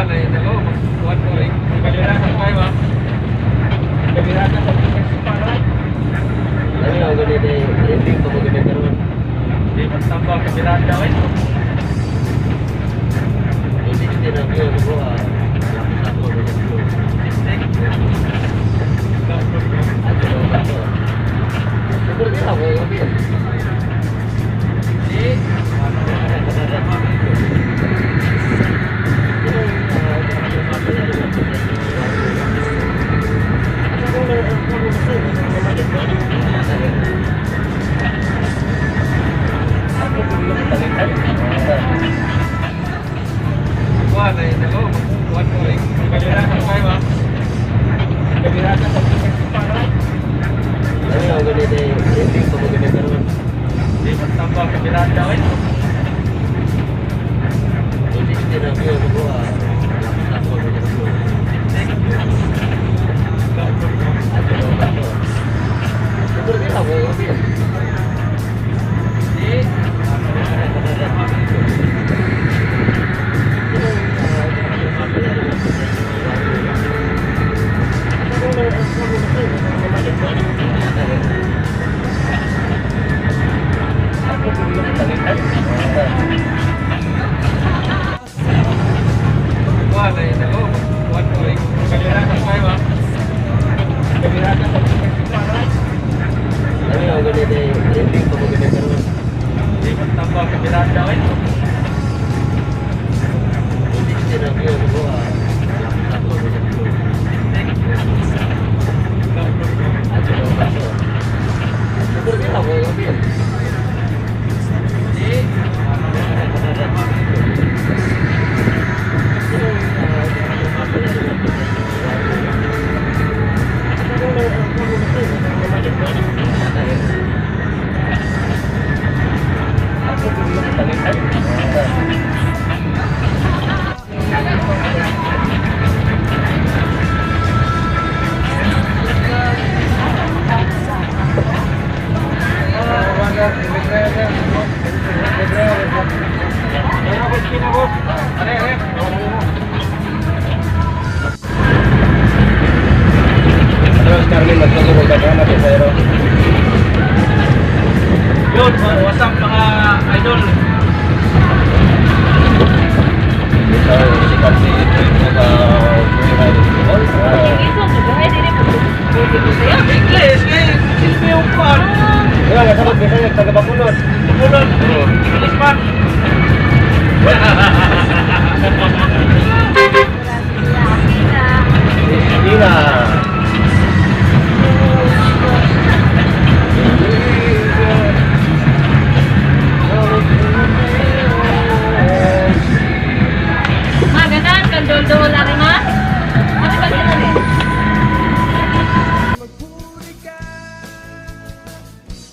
na yun ako. Kuhan ko rin. Kalirasan kayo ba? Kalirasan sa pagkakasparan. Ano yung ganito eh? Hindi ko maganda naman. Hindi magtambang kalirasan eh. Hindi na ko yun ako ako Siguro din ako yung yun. Hindi. Kuhan na yun ako. Kuhan ko rin. Kalirasan kayo ba? Kalirasan sa pagkakasparan. Ano yung ganito eh? Hindi ko maganda naman. Hindi magtambang kalirasan eh. Hindi na ko yun ako ako Siguro din ako yung yun. Hindi. Kuhan na yun ako. Kuhan ko rin. Kalirasan kayo ba? Kalirasan sa pagkakasparan. Ano yung ganito eh? Hindi ko maganda naman. Hindi magtambang kalirasan eh. Hindi na ko yun ako Siguro din ako yung yun. Hindi. Terus Carmen magtutulog ka na natin pero Yun, what's up mga idol? ito si Kapsi English, silbi yung pan. Wala nga sabot kasi nagtagabakulot. Tulon, English man.